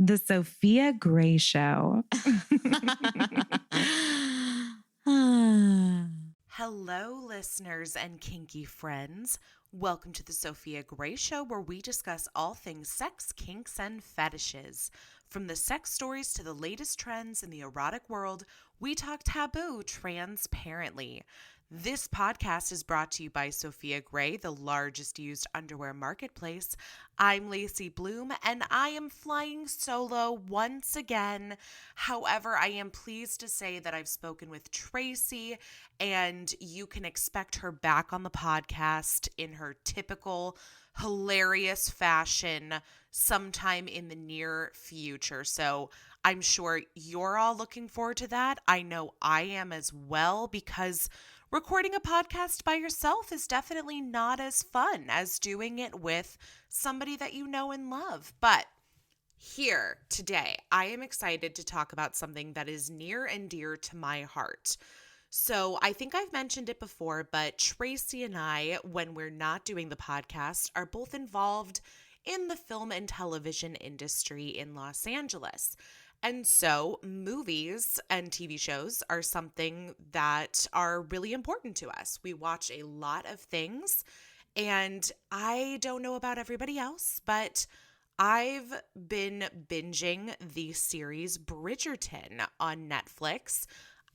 The Sofia Gray Show. Hello, listeners and kinky friends. Welcome to the Sofia Gray Show, where we discuss all things sex, kinks, and fetishes. From the sex stories to the latest trends in the erotic world, we talk taboo transparently. This podcast is brought to you by Sofia Gray, the largest used underwear marketplace. I'm Lacey Bloom, and I am flying solo once again. However, I am pleased to say that I've spoken with Tracy, and you can expect her back on the podcast in her typical hilarious fashion sometime in the near future. So I'm sure you're all looking forward to that. I know I am as well, because recording a podcast by yourself is definitely not as fun as doing it with somebody that you know and love. But here today, I am excited to talk about something that is near and dear to my heart. So I think I've mentioned it before, but Tracy and I, when we're not doing the podcast, are both involved in the film and television industry in Los Angeles. And so movies and TV shows are something that are really important to us. We watch a lot of things, and I don't know about everybody else, but I've been binging the series Bridgerton on Netflix.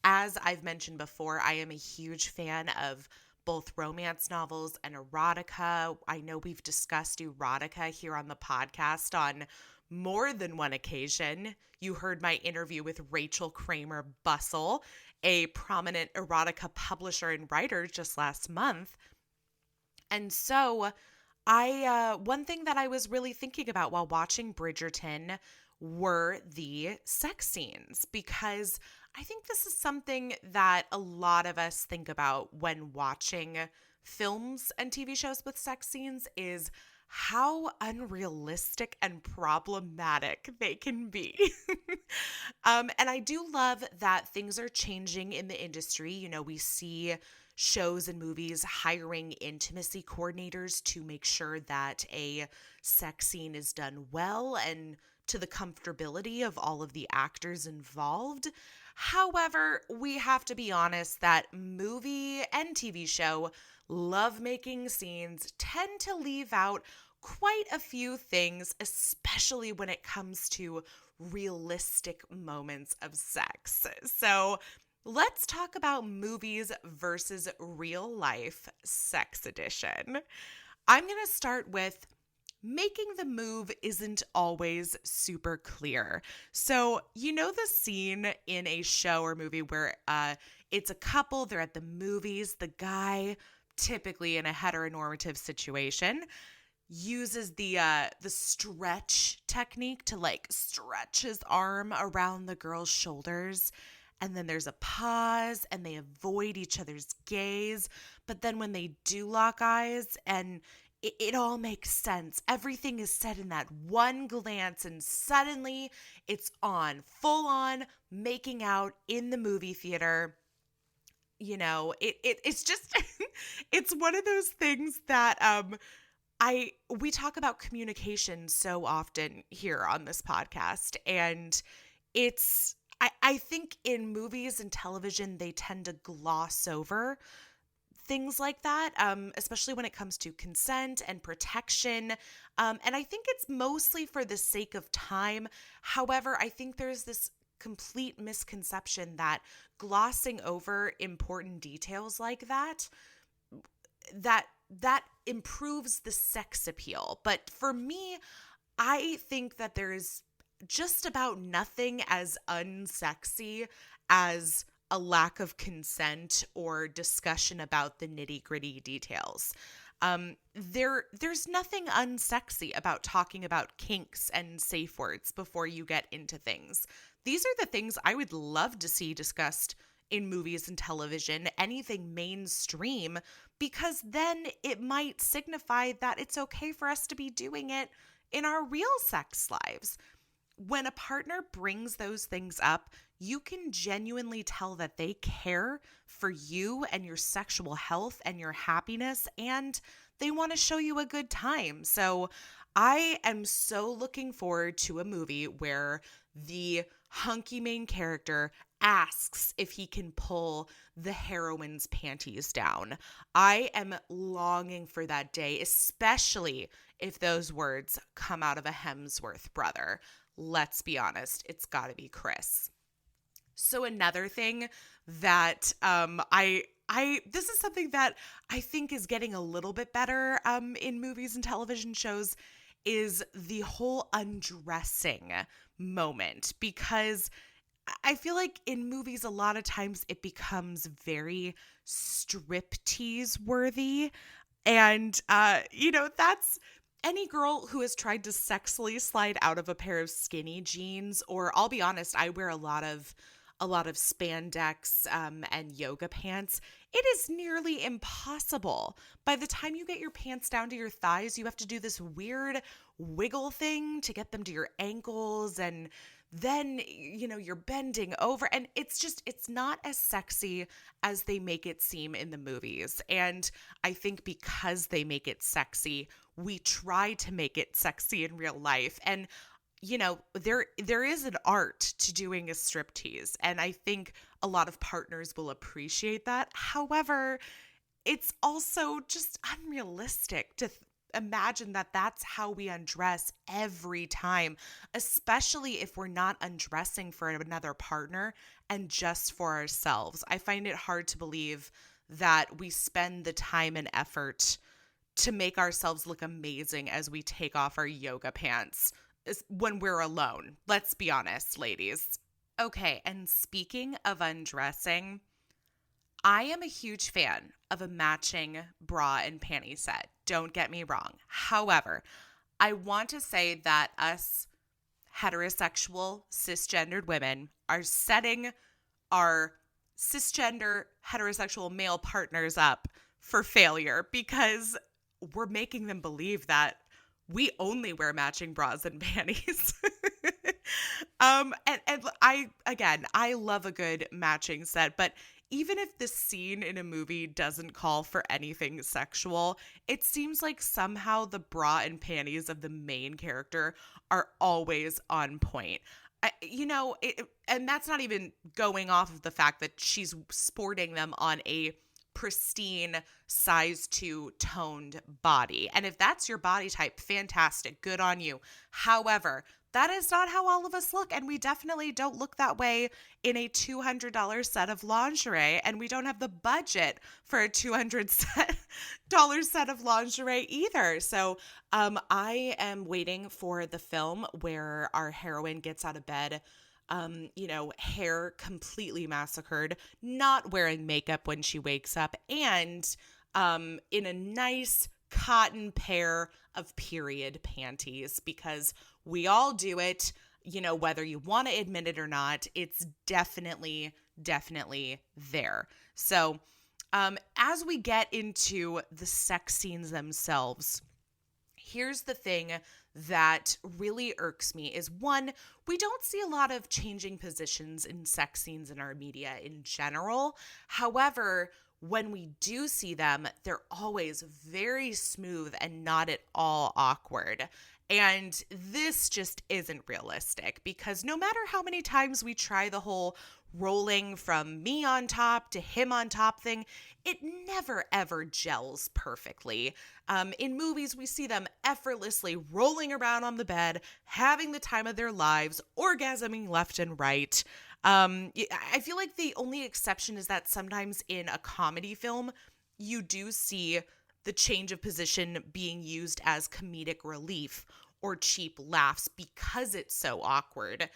As I've mentioned before, I am a huge fan of both romance novels and erotica. I know we've discussed erotica here on the podcast on more than one occasion. You heard my interview with Rachel Kramer Bustle, a prominent erotica publisher and writer, just last month. And so one thing that I was really thinking about while watching Bridgerton were the sex scenes, because I think this is something that a lot of us think about when watching films and TV shows with sex scenes, is how unrealistic and problematic they can be. And I do love that things are changing in the industry. You know, we see shows and movies hiring intimacy coordinators to make sure that a sex scene is done well and to the comfortability of all of the actors involved. However, we have to be honest that movie and TV show lovemaking scenes tend to leave out quite a few things, especially when it comes to realistic moments of sex. So let's talk about movies versus real life sex edition. I'm going to start with making the move isn't always super clear. So, you know the scene in a show or movie where it's a couple, they're at the movies, the guy, typically in a heteronormative situation, uses the stretch technique to like stretch his arm around the girl's shoulders. And then there's a pause and they avoid each other's gaze. But then when they do lock eyes, and it all makes sense. Everything is said in that one glance, and suddenly it's on, full on making out in the movie theater. You know, it's just, it's one of those things that we talk about communication so often here on this podcast, and I think in movies and television, they tend to gloss over things like that, especially when it comes to consent and protection. And I think it's mostly for the sake of time. However, I think there's this complete misconception that glossing over important details like that improves the sex appeal. But for me, I think that there's just about nothing as unsexy as a lack of consent or discussion about the nitty-gritty details. There's nothing unsexy about talking about kinks and safe words before you get into things. These are the things I would love to see discussed in movies and television, anything mainstream, because then it might signify that it's okay for us to be doing it in our real sex lives. When a partner brings those things up, you can genuinely tell that they care for you and your sexual health and your happiness, and they want to show you a good time. So I am so looking forward to a movie where the hunky main character asks if he can pull the heroine's panties down. I am longing for that day, especially if those words come out of a Hemsworth brother. Let's be honest, it's got to be Chris. So another thing that I this is something that I think is getting a little bit better in movies and television shows is the whole undressing moment, because I feel like in movies a lot of times it becomes very striptease worthy. And, that's any girl who has tried to sexily slide out of a pair of skinny jeans, or I'll be honest, I wear a lot of spandex and yoga pants. It is nearly impossible. By the time you get your pants down to your thighs, you have to do this weird wiggle thing to get them to your ankles, and then you're bending over, and it's not as sexy as they make it seem in the movies. And I think because they make it sexy, we try to make it sexy in real life. And there is an art to doing a striptease, and I think a lot of partners will appreciate that. However, it's also just unrealistic to imagine that that's how we undress every time, especially if we're not undressing for another partner and just for ourselves. I find it hard to believe that we spend the time and effort to make ourselves look amazing as we take off our yoga pants when we're alone. Let's be honest, ladies. Okay, and speaking of undressing, I am a huge fan of a matching bra and panty set. Don't get me wrong. However, I want to say that us heterosexual cisgendered women are setting our cisgender heterosexual male partners up for failure, because we're making them believe that we only wear matching bras and panties. And I love a good matching set, but even if the scene in a movie doesn't call for anything sexual, it seems like somehow the bra and panties of the main character are always on point. And that's not even going off of the fact that she's sporting them on a pristine size 2 toned body. And if that's your body type, fantastic, good on you. However, that is not how all of us look, and we definitely don't look that way in a $200 set of lingerie, and we don't have the budget for a $200 set of lingerie either. So I am waiting for the film where our heroine gets out of bed, hair completely massacred, not wearing makeup when she wakes up, and in a nice cotton pair of period panties, because we all do it, whether you want to admit it or not. It's definitely there. So as we get into the sex scenes themselves, here's the thing that really irks me is, one, we don't see a lot of changing positions in sex scenes in our media in general. However, when we do see them, they're always very smooth and not at all awkward. And this just isn't realistic, because no matter how many times we try the whole rolling from me on top to him on top thing, it never ever gels perfectly. In movies, we see them effortlessly rolling around on the bed, having the time of their lives, orgasming left and right. I feel like the only exception is that sometimes in a comedy film, you do see the change of position being used as comedic relief or cheap laughs because it's so awkward,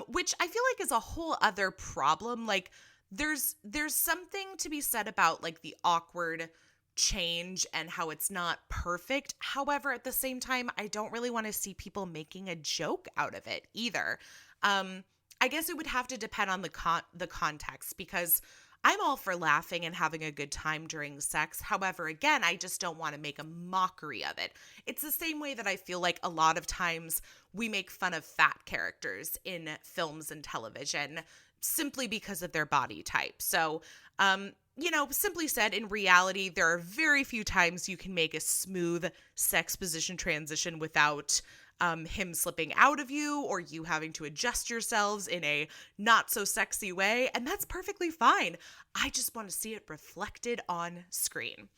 which I feel like is a whole other problem. Like there's something to be said about like the awkward change and how it's not perfect. However, at the same time, I don't really want to see people making a joke out of it either. I guess it would have to depend on the context, because I'm all for laughing and having a good time during sex. However, again, I just don't want to make a mockery of it. It's the same way that I feel like a lot of times we make fun of fat characters in films and television simply because of their body type. So, simply said, in reality, there are very few times you can make a smooth sex position transition without him slipping out of you or you having to adjust yourselves in a not so sexy way. And that's perfectly fine. I just want to see it reflected on screen.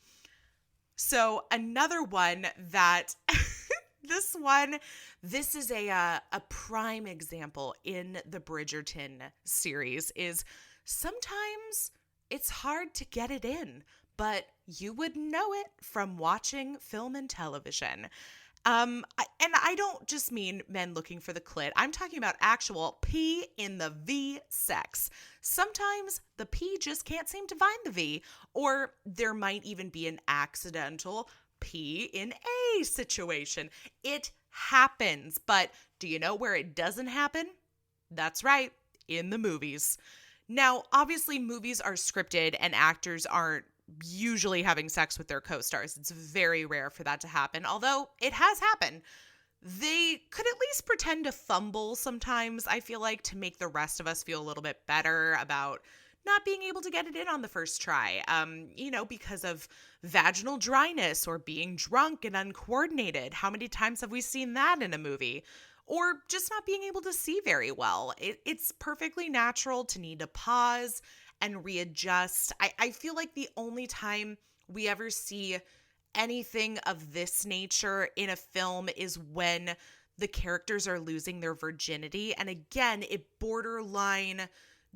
So another one that this is a prime example in the Bridgerton series is sometimes it's hard to get it in, but you would know it from watching film and television. I don't just mean men looking for the clit. I'm talking about actual P in the V sex. Sometimes the P just can't seem to find the V, or there might even be an accidental P in A situation. It happens, but do you know where it doesn't happen? That's right, in the movies. Now, obviously, movies are scripted and actors aren't usually having sex with their co-stars. It's very rare for that to happen, although it has happened. They could at least pretend to fumble sometimes, I feel like, to make the rest of us feel a little bit better about not being able to get it in on the first try, because of vaginal dryness or being drunk and uncoordinated. How many times have we seen that in a movie? Or just not being able to see very well. It's perfectly natural to need to pause and readjust. I feel like the only time we ever see anything of this nature in a film is when the characters are losing their virginity. And again, it borderline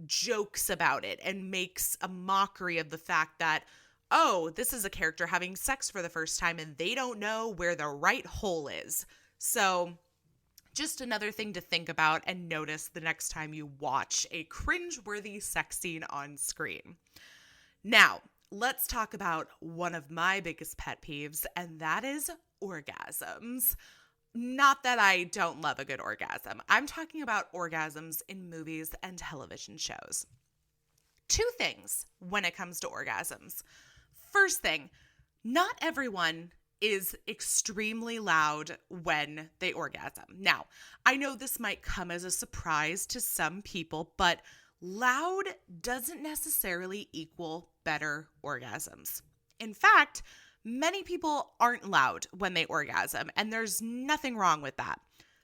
jokes about it and makes a mockery of the fact that, oh, this is a character having sex for the first time and they don't know where the right hole is. So just another thing to think about and notice the next time you watch a cringe-worthy sex scene on screen. Now, let's talk about one of my biggest pet peeves, and that is orgasms. Not that I don't love a good orgasm. I'm talking about orgasms in movies and television shows. Two things when it comes to orgasms. First thing, not everyone is extremely loud when they orgasm. Now, I know this might come as a surprise to some people, but loud doesn't necessarily equal better orgasms. In fact, many people aren't loud when they orgasm, and there's nothing wrong with that.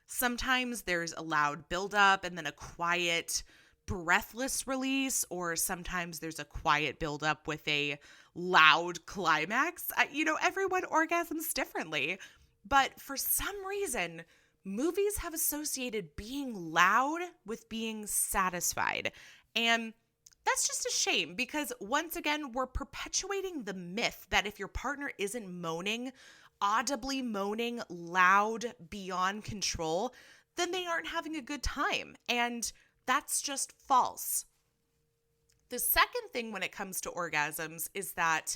Sometimes there's a loud buildup and then a quiet, breathless release, or sometimes there's a quiet buildup with a loud climax. Everyone orgasms differently, but for some reason, movies have associated being loud with being satisfied. And that's just a shame because once again, we're perpetuating the myth that if your partner isn't moaning, audibly moaning loud beyond control, then they aren't having a good time. And that's just false. The second thing when it comes to orgasms is that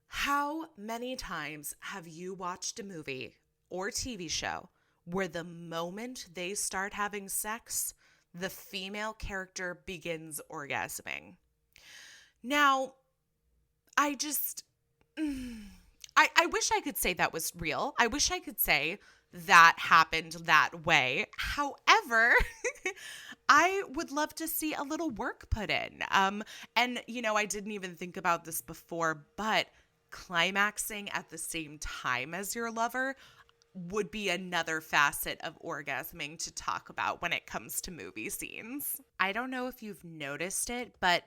how many times have you watched a movie or TV show where the moment they start having sex, the female character begins orgasming? Now, I wish I could say that was real. I wish I could say that happened that way. However, I would love to see a little work put in. I didn't even think about this before, but climaxing at the same time as your lover would be another facet of orgasming to talk about when it comes to movie scenes. I don't know if you've noticed it, but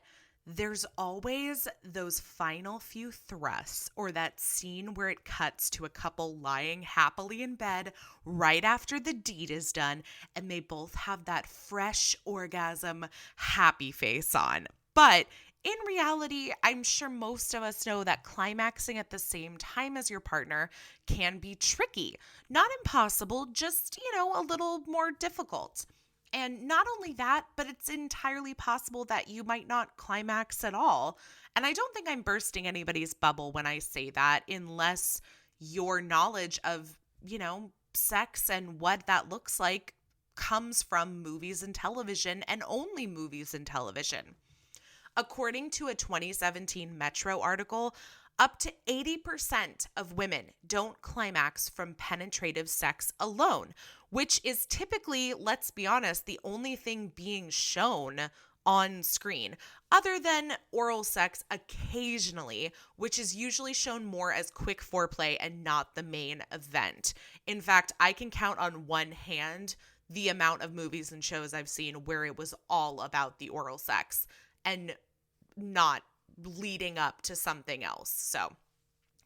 there's always those final few thrusts or that scene where it cuts to a couple lying happily in bed right after the deed is done and they both have that fresh orgasm happy face on. But in reality, I'm sure most of us know that climaxing at the same time as your partner can be tricky. Not impossible, just, a little more difficult. And not only that, but it's entirely possible that you might not climax at all. And I don't think I'm bursting anybody's bubble when I say that, unless your knowledge of, sex and what that looks like comes from movies and television and only movies and television. According to a 2017 Metro article, up to 80% of women don't climax from penetrative sex alone, which is typically, let's be honest, the only thing being shown on screen, other than oral sex occasionally, which is usually shown more as quick foreplay and not the main event. In fact, I can count on one hand the amount of movies and shows I've seen where it was all about the oral sex and not leading up to something else. So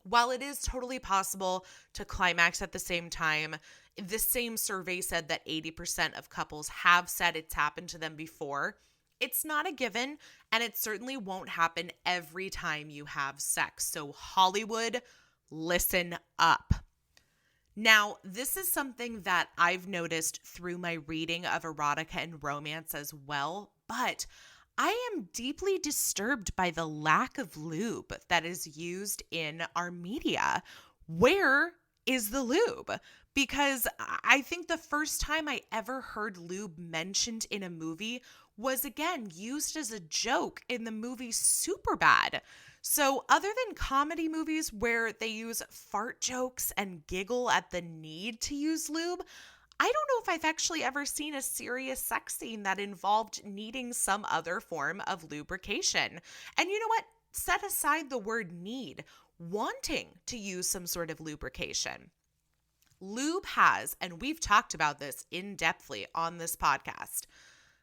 while it is totally possible to climax at the same time, the same survey said that 80% of couples have said it's happened to them before. It's not a given, and it certainly won't happen every time you have sex. So Hollywood, listen up. Now, this is something that I've noticed through my reading of erotica and romance as well, but I am deeply disturbed by the lack of lube that is used in our media. Where is the lube? Because I think the first time I ever heard lube mentioned in a movie was, again, used as a joke in the movie Superbad. So other than comedy movies where they use fart jokes and giggle at the need to use lube, I don't know if I've actually ever seen a serious sex scene that involved needing some other form of lubrication. And you know what? Set aside the word need, wanting to use some sort of lubrication. Lube has, and we've talked about this in-depthly on this podcast,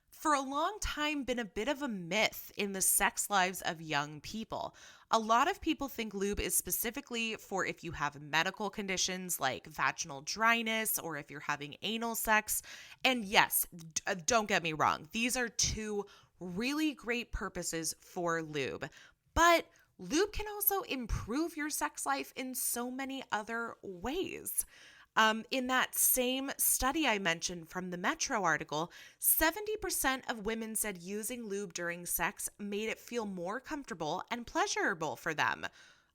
for a long time been a bit of a myth in the sex lives of young people. A lot of people think lube is specifically for if you have medical conditions like vaginal dryness or if you're having anal sex. And yes, don't get me wrong, these are two really great purposes for lube. But lube can also improve your sex life in so many other ways. In that same study I mentioned from the Metro article, 70% of women said using lube during sex made it feel more comfortable and pleasurable for them.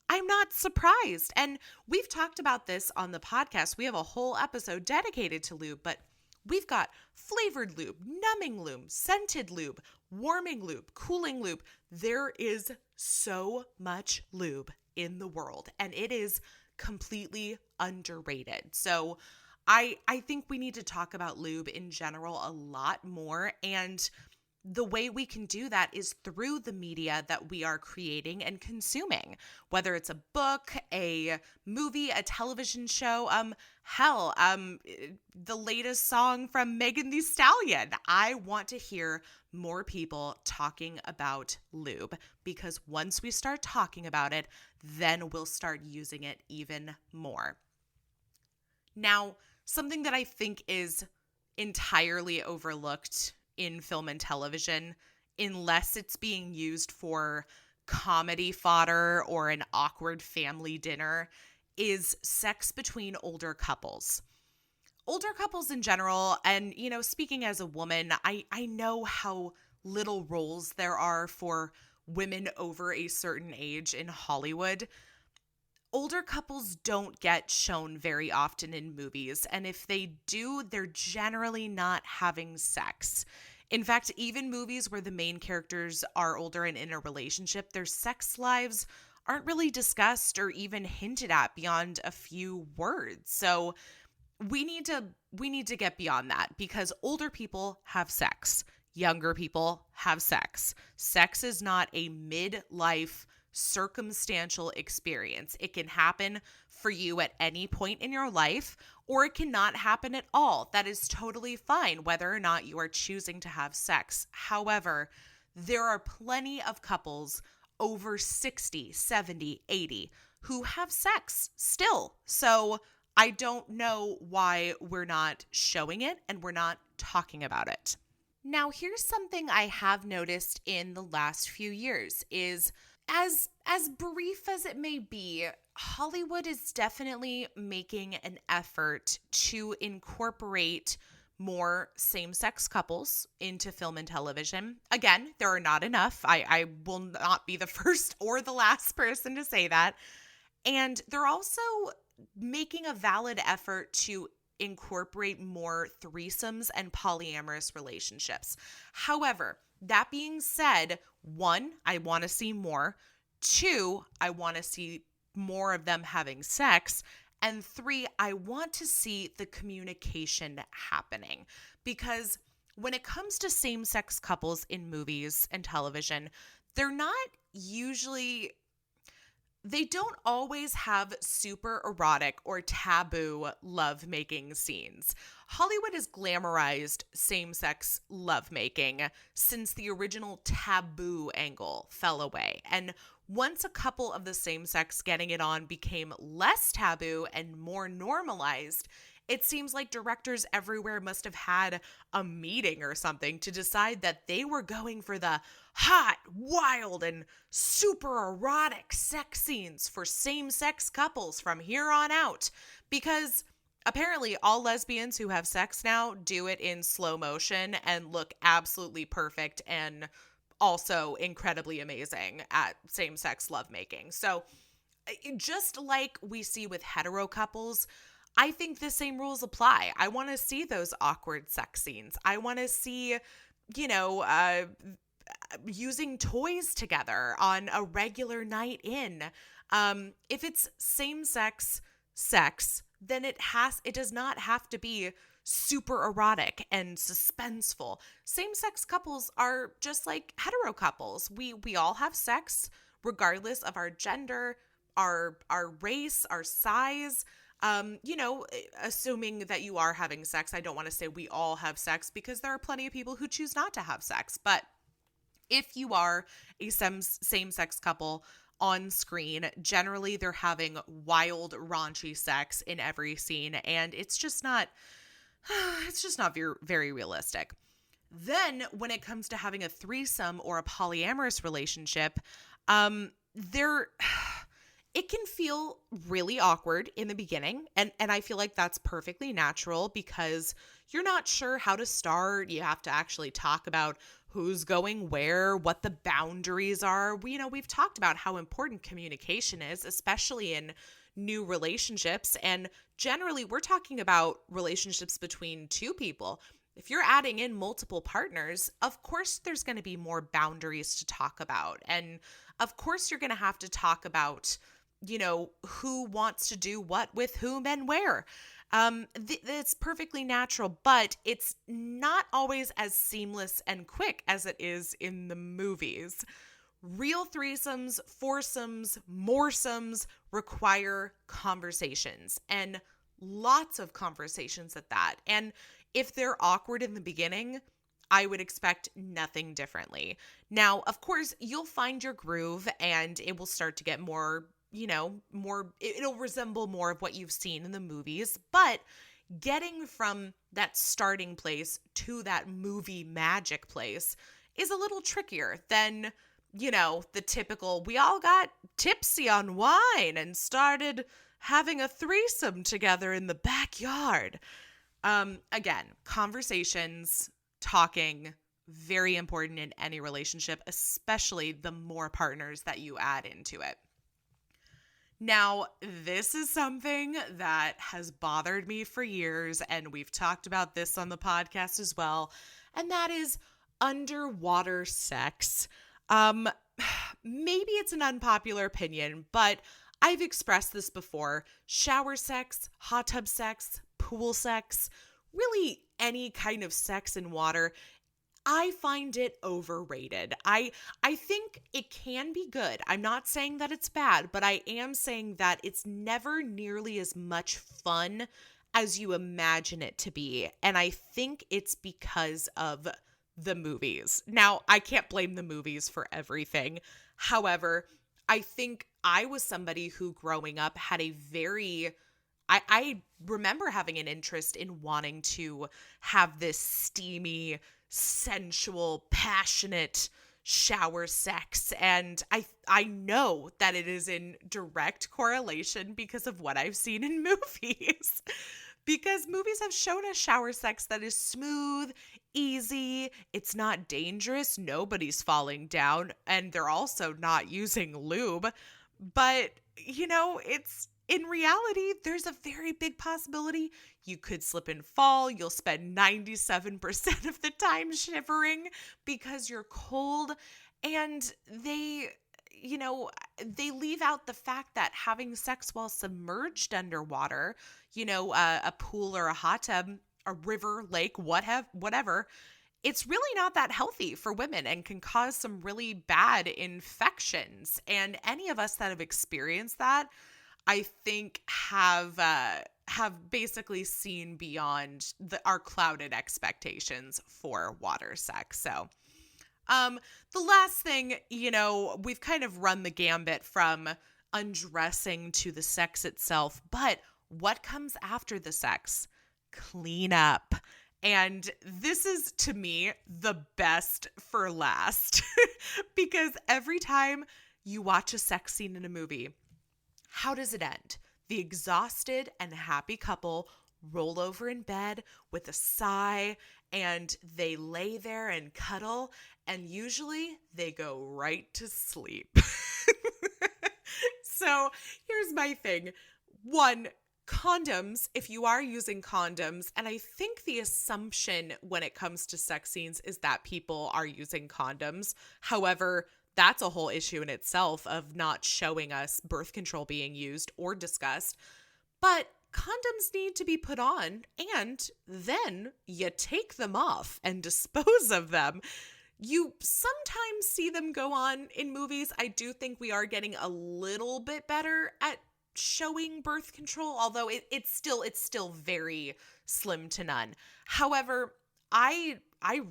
I'm not surprised. And we've talked about this on the podcast. We have a whole episode dedicated to lube, but we've got flavored lube, numbing lube, scented lube, warming lube, cooling lube. There is so much lube in the world, and it is completely underrated. So I think we need to talk about lube in general a lot more, and the way we can do that is through the media that we are creating and consuming, whether it's a book, a movie, a television show, the latest song from Megan Thee Stallion. I want to hear more people talking about lube, because once we start talking about it, then we'll start using it even more. Now, something that I think is entirely overlooked in film and television, unless it's being used for comedy fodder or an awkward family dinner, is sex between older couples. Older couples in general, and, speaking as a woman, I know how little roles there are for women over a certain age in Hollywood. Older couples don't get shown very often in movies, and if they do, they're generally not having sex. In fact, even movies where the main characters are older and in a relationship, their sex lives aren't really discussed or even hinted at beyond a few words. So we need to get beyond that, because older people have sex. Younger people have sex. Sex is not a midlife circumstantial experience. It can happen for you at any point in your life, or it cannot happen at all. That is totally fine, whether or not you are choosing to have sex. However, there are plenty of couples over 60, 70, 80 who have sex still. So I don't know why we're not showing it and we're not talking about it. Now, here's something I have noticed in the last few years is, as brief as it may be, Hollywood is definitely making an effort to incorporate more same-sex couples into film and television. Again, there are not enough. I will not be the first or the last person to say that. And they're also making a valid effort to incorporate more threesomes and polyamorous relationships. However, that being said, 1, I want to see more. 2, I want to see more of them having sex. And 3, I want to see the communication happening, because when it comes to same-sex couples in movies and television, they're not usually, they don't always have super erotic or taboo lovemaking scenes. Hollywood has glamorized same-sex lovemaking since the original taboo angle fell away. And once a couple of the same sex getting it on became less taboo and more normalized, it seems like directors everywhere must have had a meeting or something to decide that they were going for the hot, wild, and super erotic sex scenes for same-sex couples from here on out. Because apparently all lesbians who have sex now do it in slow motion and look absolutely perfect and also incredibly amazing at same-sex lovemaking. So just like we see with hetero couples, I think the same rules apply. I want to see those awkward sex scenes. I want to see, using toys together on a regular night in. If it's same-sex sex, then it does not have to be super erotic and suspenseful. Same-sex couples are just like hetero couples. We all have sex regardless of our gender, our race, our size. Assuming that you are having sex, I don't want to say we all have sex because there are plenty of people who choose not to have sex. But if you are a same-sex couple on screen, generally they're having wild, raunchy sex in every scene, and it's just not very, very realistic. Then when it comes to having a threesome or a polyamorous relationship, it can feel really awkward in the beginning. And I feel like that's perfectly natural because you're not sure how to start. You have to actually talk about who's going where, what the boundaries are. We've talked about how important communication is, especially in new relationships. And generally, we're talking about relationships between two people. If you're adding in multiple partners, of course, there's going to be more boundaries to talk about. And of course, you're going to have to talk about who wants to do what with whom and where. It's perfectly natural, but it's not always as seamless and quick as it is in the movies. Real threesomes, foursomes, moresomes require conversations, and lots of conversations at that. And if they're awkward in the beginning, I would expect nothing differently. Now, of course, you'll find your groove and it will start to get more, it'll resemble more of what you've seen in the movies, but getting from that starting place to that movie magic place is a little trickier than, the typical, we all got tipsy on wine and started having a threesome together in the backyard. Again, conversations, talking, very important in any relationship, especially the more partners that you add into it. Now, this is something that has bothered me for years, and we've talked about this on the podcast as well, and that is underwater sex. Maybe it's an unpopular opinion, but I've expressed this before. Shower sex, hot tub sex, pool sex, really any kind of sex in water, I find it overrated. I think it can be good. I'm not saying that it's bad, but I am saying that it's never nearly as much fun as you imagine it to be. And I think it's because of the movies. Now, I can't blame the movies for everything. However, I think I was somebody who growing up had a very I remember having an interest in wanting to have this steamy, sensual, passionate shower sex. And I know that it is in direct correlation because of what I've seen in movies. Because movies have shown us shower sex that is smooth, easy, it's not dangerous, nobody's falling down, and they're also not using lube. But, it's in reality, there's a very big possibility you could slip and fall. You'll spend 97% of the time shivering because you're cold. And they leave out the fact that having sex while submerged underwater, a pool or a hot tub, a river, lake, whatever, it's really not that healthy for women and can cause some really bad infections. And any of us that have experienced that, I think have basically seen beyond our clouded expectations for water sex. So, the last thing, we've kind of run the gambit from undressing to the sex itself, but what comes after the sex? Cleanup. And this is, to me, the best for last because every time you watch a sex scene in a movie, how does it end? The exhausted and happy couple roll over in bed with a sigh and they lay there and cuddle, and usually they go right to sleep. So here's my thing. One, condoms, if you are using condoms, and I think the assumption when it comes to sex scenes is that people are using condoms. However, that's a whole issue in itself of not showing us birth control being used or discussed. But condoms need to be put on, and then you take them off and dispose of them. You sometimes see them go on in movies. I do think we are getting a little bit better at showing birth control, although it's still very slim to none. However, I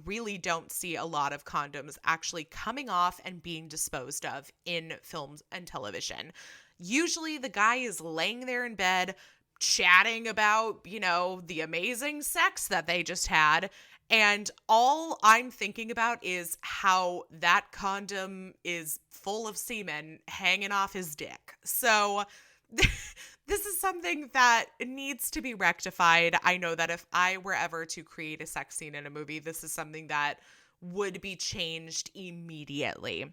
really don't see a lot of condoms actually coming off and being disposed of in films and television. Usually the guy is laying there in bed chatting about, the amazing sex that they just had. And all I'm thinking about is how that condom is full of semen hanging off his dick. So this is something that needs to be rectified. I know that if I were ever to create a sex scene in a movie, this is something that would be changed immediately.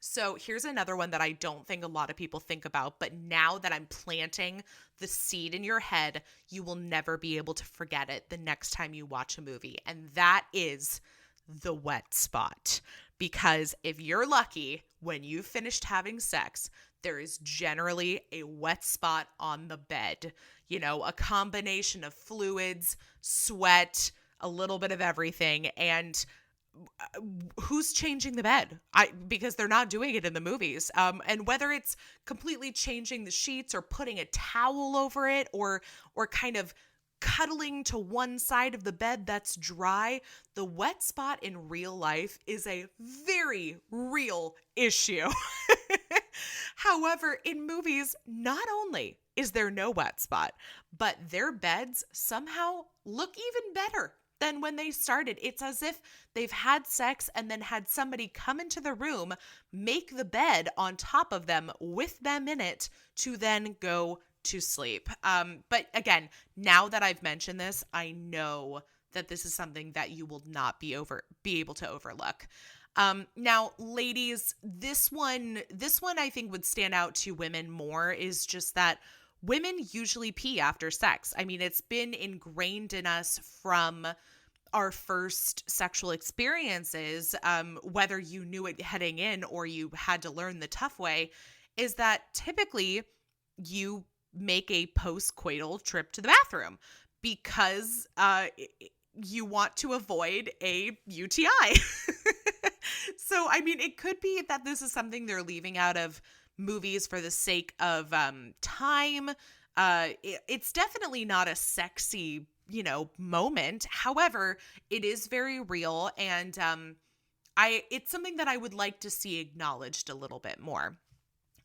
So here's another one that I don't think a lot of people think about, but now that I'm planting the seed in your head, you will never be able to forget it the next time you watch a movie. And that is the wet spot. Because if you're lucky, when you've finished having sex, there is generally a wet spot on the bed. A combination of fluids, sweat, a little bit of everything. And who's changing the bed? Because they're not doing it in the movies. And whether it's completely changing the sheets or putting a towel over it or kind of cuddling to one side of the bed that's dry, the wet spot in real life is a very real issue. However, in movies, not only is there no wet spot, but their beds somehow look even better than when they started. It's as if they've had sex and then had somebody come into the room, make the bed on top of them with them in it to then go to sleep. But again, now that I've mentioned this, I know that this is something that you will not be able to overlook. Now, ladies, this one I think would stand out to women more is just that women usually pee after sex. I mean, it's been ingrained in us from our first sexual experiences, whether you knew it heading in or you had to learn the tough way, is that typically you make a post-coital trip to the bathroom because you want to avoid a UTI. So, I mean, it could be that this is something they're leaving out of movies for the sake of time. It's definitely not a sexy, moment. However, it is very real, and it's something that I would like to see acknowledged a little bit more.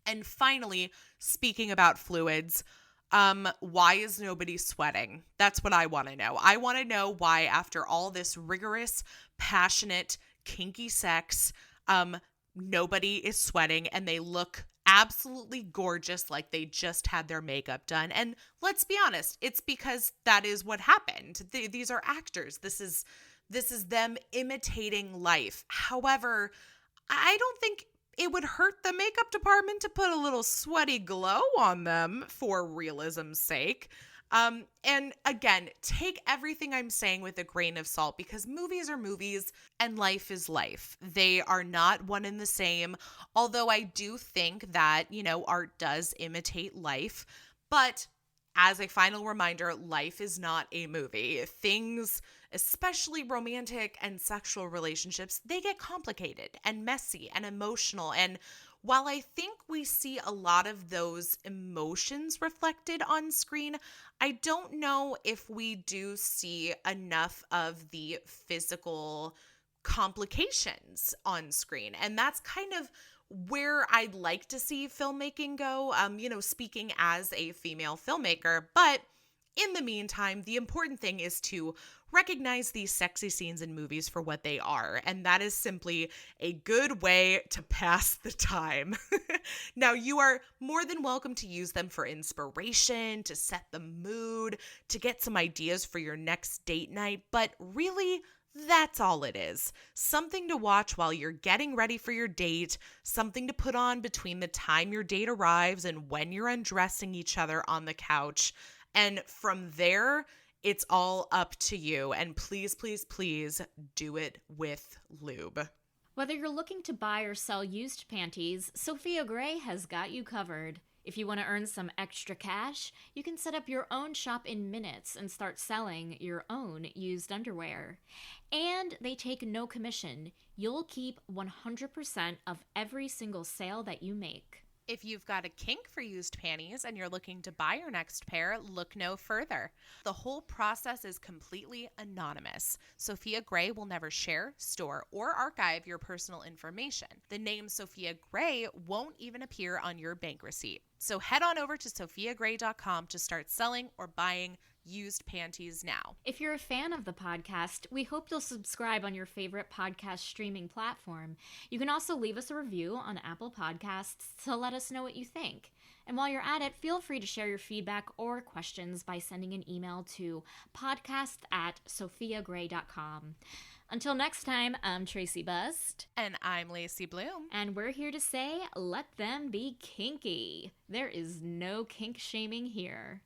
And finally, speaking about fluids, why is nobody sweating? That's what I want to know. I want to know why, after all this rigorous, passionate, kinky sex, nobody is sweating and they look absolutely gorgeous, like they just had their makeup done. And let's be honest, it's because that is what happened. These are actors. This is them imitating life. However, I don't think it would hurt the makeup department to put a little sweaty glow on them for realism's sake. And again, take everything I'm saying with a grain of salt because movies are movies and life is life. They are not one and the same. Although I do think that, art does imitate life. But as a final reminder, life is not a movie. Things, especially romantic and sexual relationships, they get complicated and messy and emotional. And while I think we see a lot of those emotions reflected on screen, I don't know if we do see enough of the physical complications on screen. And that's kind of where I'd like to see filmmaking go, speaking as a female filmmaker. But in the meantime, the important thing is to recognize these sexy scenes in movies for what they are. And that is simply a good way to pass the time. Now, you are more than welcome to use them for inspiration, to set the mood, to get some ideas for your next date night. But really, that's all it is. Something to watch while you're getting ready for your date, something to put on between the time your date arrives and when you're undressing each other on the couch. And from there, it's all up to you. And please, please, please do it with lube. Whether you're looking to buy or sell used panties, Sofia Gray has got you covered. If you want to earn some extra cash, you can set up your own shop in minutes and start selling your own used underwear. And they take no commission. You'll keep 100% of every single sale that you make. If you've got a kink for used panties and you're looking to buy your next pair, look no further. The whole process is completely anonymous. Sofia Gray will never share, store, or archive your personal information. The name Sofia Gray won't even appear on your bank receipt. So head on over to sofiagray.com to start selling or buying used panties now. If you're a fan of the podcast, we hope you'll subscribe on your favorite podcast streaming platform. You can also leave us a review on Apple Podcasts to let us know what you think. And while you're at it, feel free to share your feedback or questions by sending an email to podcast@sofiagray.com. Until next time, I'm Tracy Bust. And I'm Lacey Bloom. And we're here to say, let them be kinky. There is no kink shaming here.